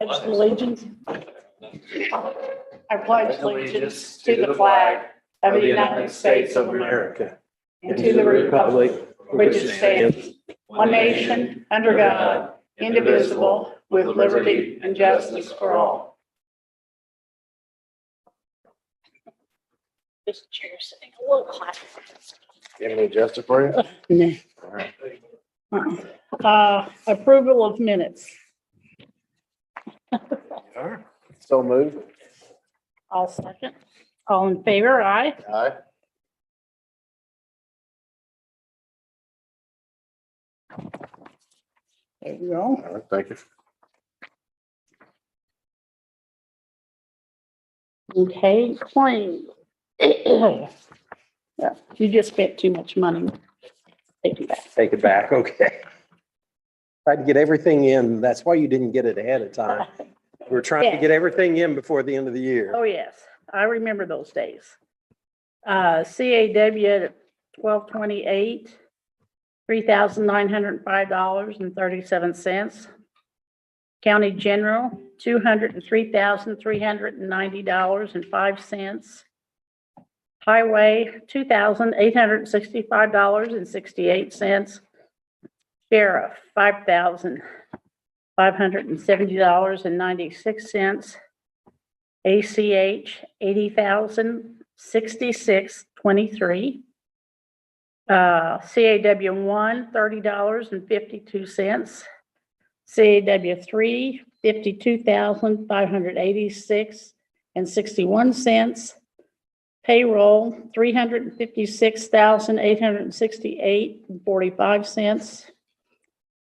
Pledge allegiance. I pledge allegiance to the flag of the United States of America and to the republic which stands one nation under God, indivisible, with liberty and justice for all. This chair sitting a little hot. You have any adjuster for you? No. All right. Approval of minutes. So moved. All second. All in favor, aye. Aye. There you go. All right, thank you. Okay, claim. Yeah, you just spent too much money. Take it back. Take it back, okay. Tried to get everything in. That's why you didn't get it ahead of time. We're trying to get everything in before the end of the year. Oh, yes, I remember those days. CAW 1228, $3,905.37. County General, $203,390.05. Highway, $2,865.68. Sheriff, $5,570.96. ACH, $80,066.23. CAW 1, $30.52. CAW 3, $52,586.61. Payroll, $356,868.45.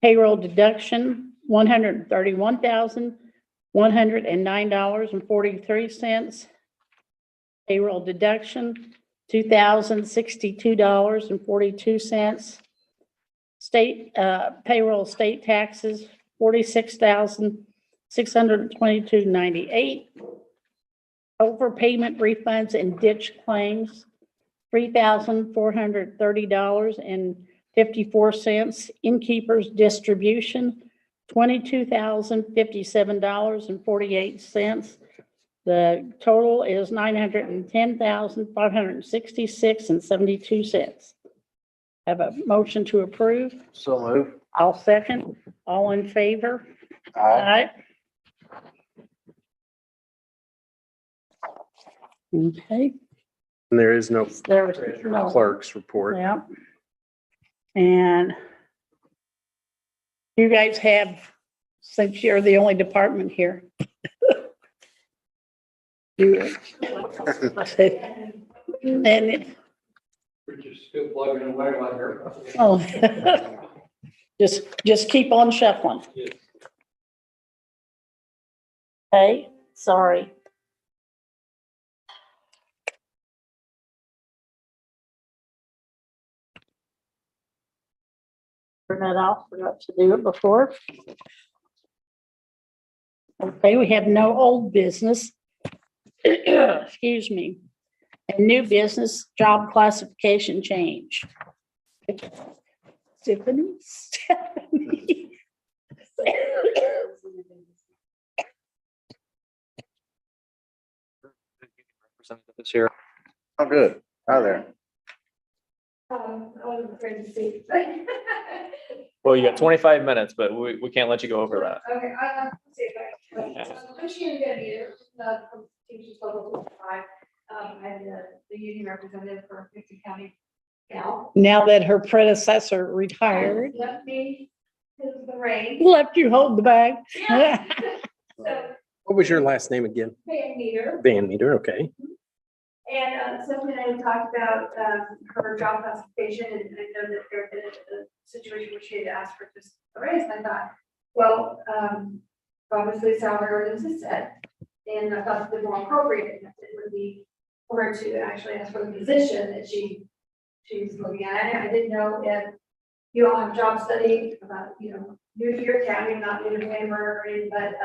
Payroll deduction, $131,109.43. Payroll deduction, $2,062.42. State payroll state taxes, $46,622.98. Overpayment refunds and ditch claims, $3,430.54. Innkeeper's distribution, $22,057.48. The total is $910,566.72. Have a motion to approve. So moved. I'll second. All in favor? Aye. Okay, And there is no there was no. clerk's report. Yeah. And you guys have, since you're the only department here. You. And it, We're just still plugging away like her. oh. Just keep on shuffling. Yes. Okay, sorry. Turn that off, forgot to do it before. Okay, we have no old business. Excuse me. And new business, job classification change. Stephanie. Representative this year. Oh, good. Hi there. I wasn't afraid to see. Well, you got 25 minutes, but we can't let you go over that. Okay, let's see if I'm Shannon Goodyear, from Teachers Level 5. I'm the union representative for Dixie County Gal. Now that her predecessor retired, Left me to the reins. left you hold the bag. Yeah. So, What was your last name again? Van Meter. Van Meter, okay. And Stephanie and I had talked about her job classification, and I know that there had been a situation where she had asked for just a raise, and I thought, well, obviously salary ordinance is set, and I thought the more appropriate it would be for her to actually ask for the position that she's looking at. I didn't know if you all have job study about, new to your county, not new to Hamburg or anything, but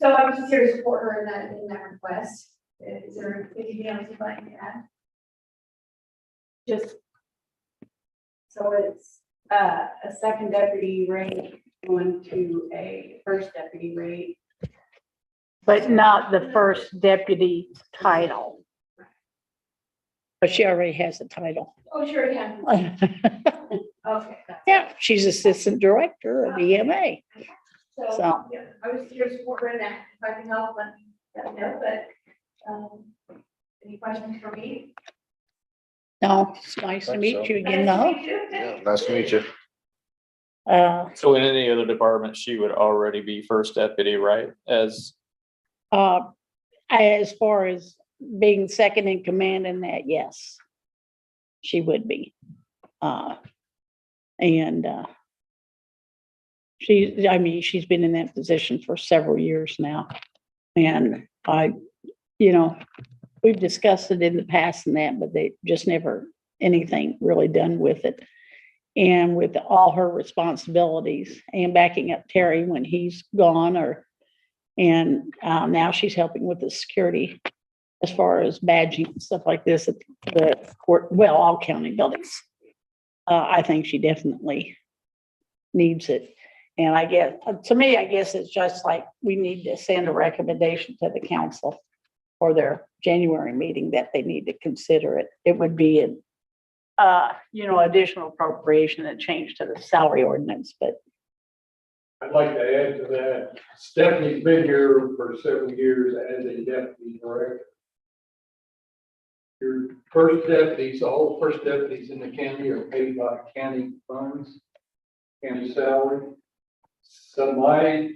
so I was just here to support her in that request. Is there anything else you'd like to add? Just, so it's a second deputy rate going to a first deputy rate. but not the first deputy title. But she already has a title. Oh, sure, yeah, okay. Yeah, she's assistant director of EMA. So, So- yeah, I was here supporting that, if I can help, let me know, but, any questions for me? No, it's nice to meet you again, Nice to though. meet you. Yeah, nice to meet you. So in any other department, she would already be first deputy, right? As, As far as being second in command in that, yes, she would be. And I mean, she's been in that position for several years now. And we've discussed it in the past and that, but they just never anything really done with it. And with all her responsibilities and backing up Terry when he's gone and now she's helping with the security as far as badging and stuff like this at the court, well, all county buildings. I think she definitely needs it. And I guess, to me, I guess it's just like we need to send a recommendation to the council for their January meeting that they need to consider it. It would be an additional appropriation and change to the salary ordinance, but I'd like to add to that, Stephanie's been here for several years as a deputy director. Your first deputies, all first deputies in the county are paid by county funds, county salary. So my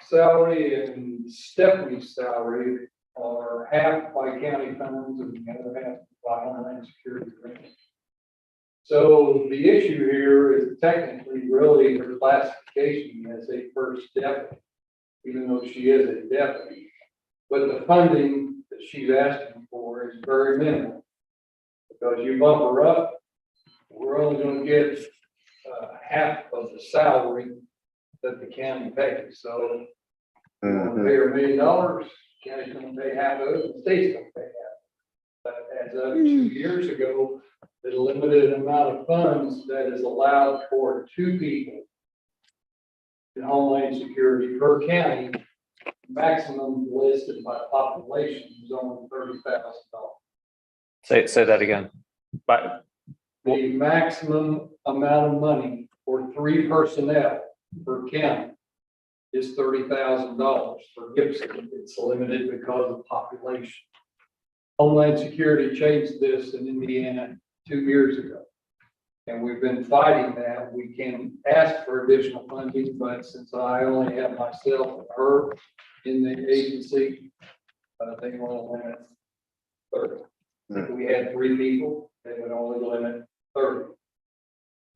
salary and Stephanie's salary are half by county funds and the other half by Homeland Security grants. So the issue here is technically really her classification as a first deputy, even though she is a deputy. But the funding that she's asking for is very minimal. Because you bump her up, we're only gonna get half of the salary that the county pays. So you want to pay her $1 million, county's gonna pay half of it, the state's gonna pay half. But as of 2 years ago, the limited amount of funds that is allowed for 2 people in Homeland Security per county, maximum listed by population is only $30,000. say that again. But The maximum amount of money for 3 personnel per county is $30,000 for Gibson. It's limited because of population. Homeland Security changed this in Indiana 2 years ago. And we've been fighting that. We can ask for additional funding, but since I only have myself and her in the agency, they want to limit 30. If we had 3 people, they would only limit 30.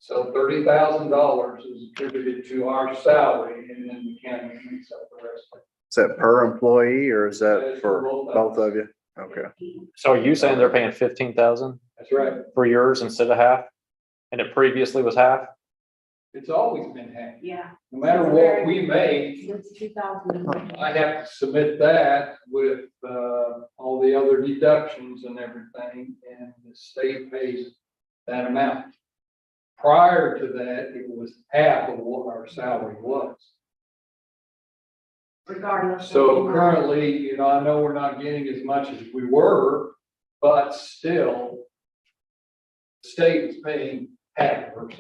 So $30,000 is attributed to our salary, and then the county makes up the rest. Is that per employee or is that That's for for both both of of you? Okay. so are you saying they're paying 15,000 That's right. for yours instead of half? And it previously was half? It's always been half. Yeah. No matter what we make, Since 2000. I have to submit that with all the other deductions and everything, and the state pays that amount. Prior to that, it was half of what our salary was. Regardless. So currently, I know we're not getting as much as we were, but still, the state is paying half of her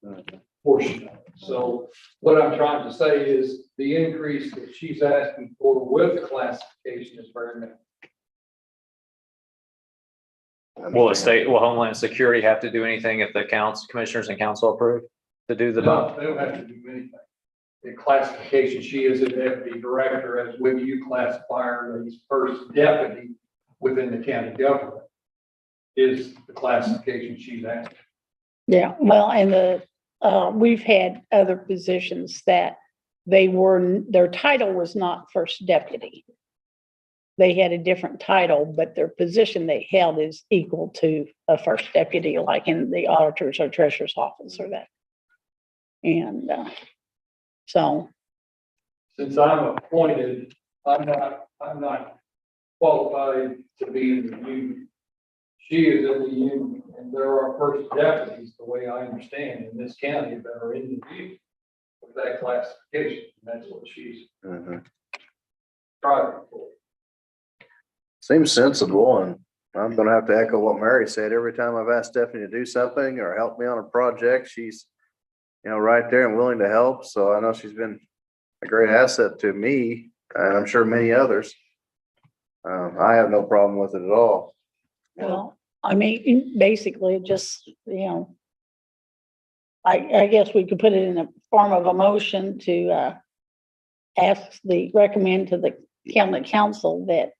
salary portion of it. So what I'm trying to say is the increase that she's asking for with classification is very minimal. Will Homeland Security have to do anything if the commissioners and council approve to do the bump? No, they don't have to do anything. The classification, she is a deputy director, as when you classify her as first deputy within the county government, is the classification she's asking. yeah, well, and we've had other positions that their title was not first deputy. They had a different title, but their position they held is equal to a first deputy, like in the auditor's or treasurer's office or that. And so, Since I'm appointed, I'm not qualified to be in the union. She is in the union, and there are first deputies, the way I understand, in this county that are in the union with that classification. And that's what she's. Mhm. try it before. Seems sensible, and I'm gonna have to echo what Mary said. Every time I've asked Stephanie to do something or help me on a project, she's, right there and willing to help. So I know she's been a great asset to me, and I'm sure many others. I have no problem with it at all. Well, I mean, basically, just, I guess we could put it in a form of a motion to recommend to the county council that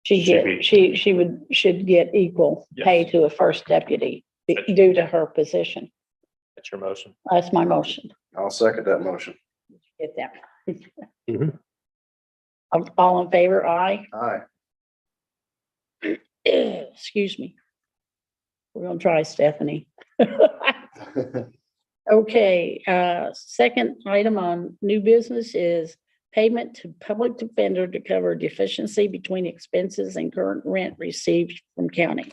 should get equal pay to a first deputy due to her position. That's your motion. That's my motion. I'll second that motion. Get that. Mhm. All in favor? Aye. Aye. Excuse me. We're gonna try Stephanie. Okay, second item on new business is payment to public defender to cover deficiency between expenses and current rent received from county.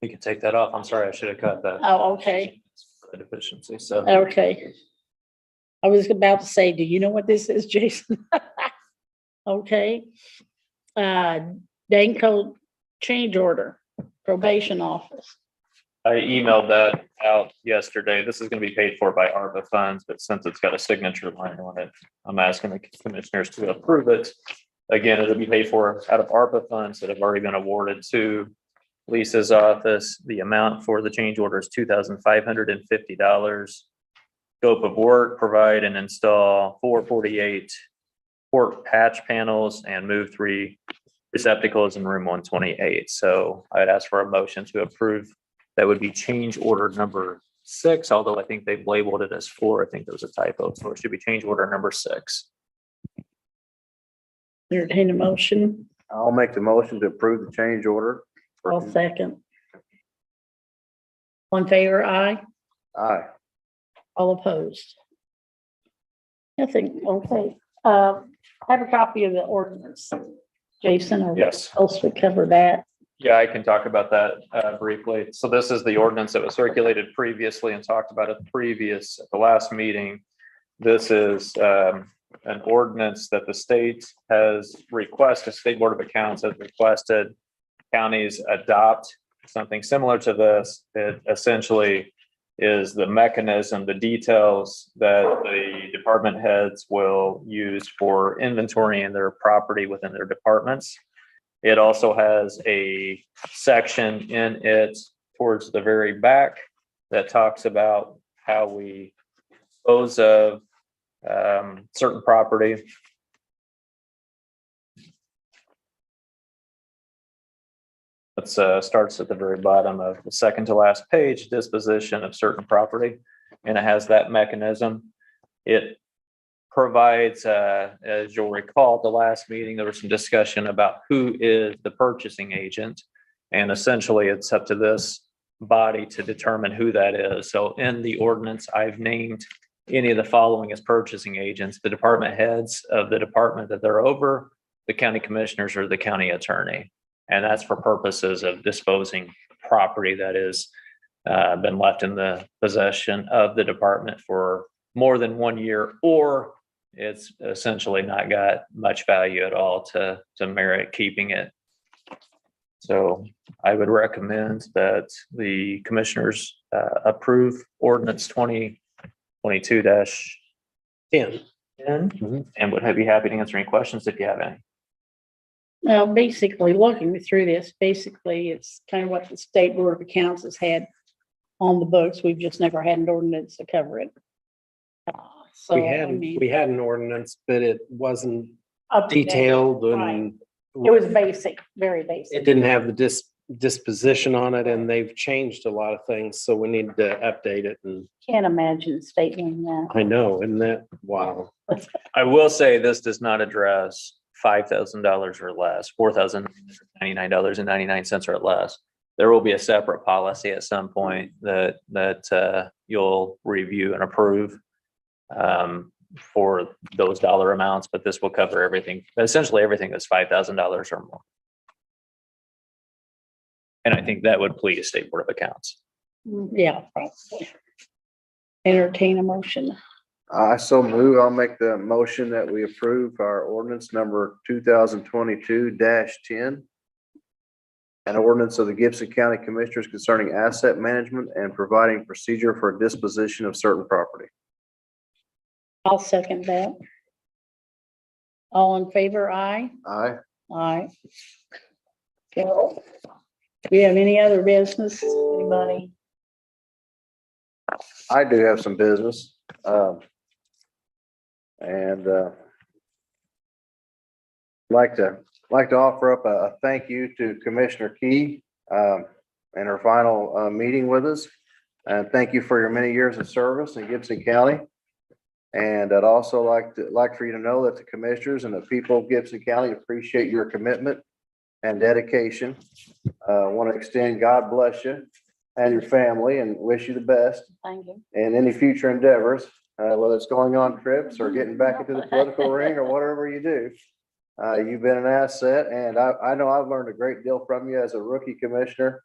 You can take that off. I'm sorry, I should have cut that. Oh, okay, The deficiency, so. okay. I was about to say, do you know what this is, Jason? Okay. Danco change order, probation office. I emailed that out yesterday. This is gonna be paid for by ARPA funds, but since it's got a signature line on it, I'm asking the commissioners to approve it. Again, it'll be paid for out of ARPA funds that have already been awarded to Lisa's office. The amount for the change order is $2,550. Scope of work, provide and install 448 port patch panels and move 3 receptacles in room 128. So I'd ask for a motion to approve. That would be change order number 6, although I think they've labeled it as 4. I think there was a typo, so it should be change order number 6. Entertain a motion. I'll make the motion to approve the change order. I'll second. On favor, aye. Aye. All opposed? Nothing, okay. I have a copy of the ordinance. Jason, or Yes. else we cover that. Yeah, I can talk about that briefly. So this is the ordinance that was circulated previously and talked about at the last meeting. This is an ordinance that the state has requested, State Board of Accounts has requested counties adopt something similar to this. It essentially is the mechanism, the details that the department heads will use for inventorying their property within their departments. It also has a section in it towards the very back that talks about how we dispose of certain property. It's starts at the very bottom of the second to last page, disposition of certain property, and it has that mechanism. It provides, as you'll recall, at the last meeting, there was some discussion about who is the purchasing agent. And essentially, it's up to this body to determine who that is. So in the ordinance, I've named any of the following as purchasing agents: the department heads of the department that they're over, the county commissioners, or the county attorney. And that's for purposes of disposing property that is been left in the possession of the department for more than 1 year, or it's essentially not got much value at all to merit keeping it. So I would recommend that the commissioners approve ordinance 2022-10. And would be happy to answer any questions if you have any. Well, basically, looking through this, basically, it's kind of what the State Board of Accounts has had on the books. We've just never had an ordinance to cover it. So, We I mean, had an ordinance, but it wasn't up to date. detailed Right. and It was basic, very it basic. didn't have the disposition on it, and they've changed a lot of things, so we need to update it. And Can't imagine stating that. I know, isn't that wow? I will say this does not address $5,000 or less, $4,099.99 or less. There will be a separate policy at some point that you'll review and approve for those dollar amounts, but this will cover everything, essentially everything that's $5,000 or more. And I think that would please State Board of Accounts. Yeah, probably. Entertain a motion. I so move, I'll make the motion that we approve our ordinance number 2022-10. An ordinance of the Gibson County Commissioners concerning asset management and providing procedure for disposition of certain property. I'll second that. All in favor, aye? Aye. Aye. Okay. Do we have any other business? Anybody? I do have some business. And like to offer up a thank you to Commissioner Key in her final meeting with us. And thank you for your many years of service in Gibson County. And I'd also like for you to know that the commissioners and the people of Gibson County appreciate your commitment and dedication. Want to extend God bless you and your family and wish you the best Thank you. in any future endeavors, whether it's going on trips or getting back into the political ring or whatever you do. You've been an asset, and I know I've learned a great deal from you as a rookie commissioner.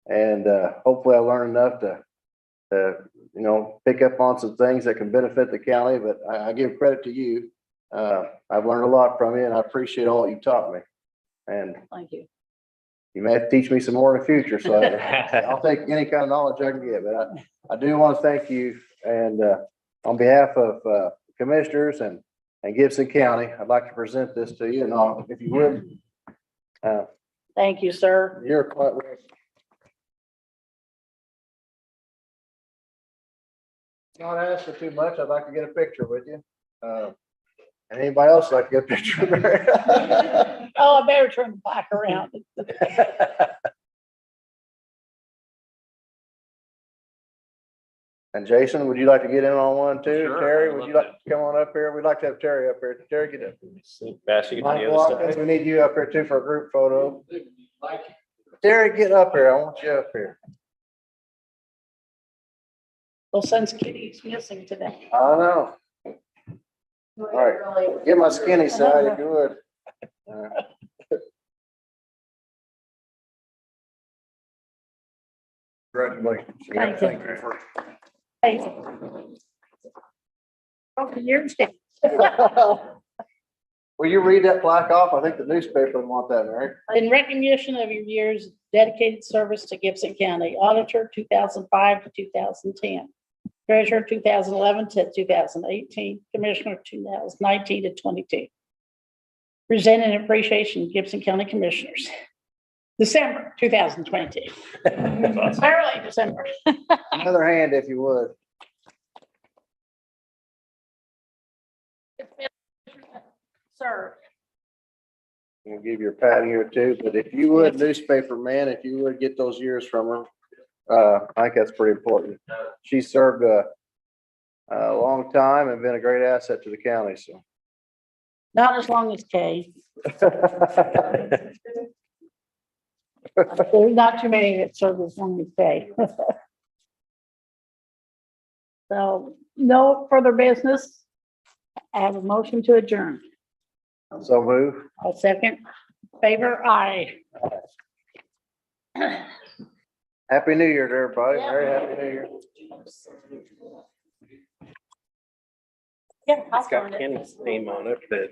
And hopefully I learned enough to pick up on some things that can benefit the county, but I give credit to you. I've learned a lot from you, and I appreciate all you taught me. And Thank you. you may have to teach me some more in the future, so I'll take any kind of knowledge I can get, but I do want to thank you. And on behalf of commissioners and Gibson County, I'd like to present this to you, and if you would. Thank you, sir. You're quite welcome. Not ask for too much. I'd like to get a picture with you. And anybody else like to get a picture with me? Oh, I better turn the back around. And Jason, would you like to get in on one too? Sure, Terry, I'd would you love like to come on up here? We'd like to have Terry up here. Terry, get up. Bash you to Mike the other Watkins, side. we need you up here too for a group photo. Terry, get up here. I want you up here. Well, since Kitty's missing today. I know. All right. Get my skinny side if you would. Congratulations. Thank you. Hey. Oh, yours did. Will you read that plaque off? I think the newspaper would want that, Mary. In recognition of your years of dedicated service to Gibson County, Auditor 2005 to 2010, Treasurer 2011 to 2018, Commissioner 2019 to 22. Presenting appreciation to Gibson County Commissioners. December 2020. Early December. Another hand if you would. Sir. We'll give you a pat here too, but if you would, newspaper man, if you would get those years from her, I think that's pretty important. She served a long time and been a great asset to the county, so. Not as long as Kay. There's not too many that serve as long as Kay. So no further business. I have a motion to adjourn. So move. I'll second. Favor, aye. Happy New Year to everybody. Very happy New Year. Yeah, I'll It's got sign it. Kenny's name on it, but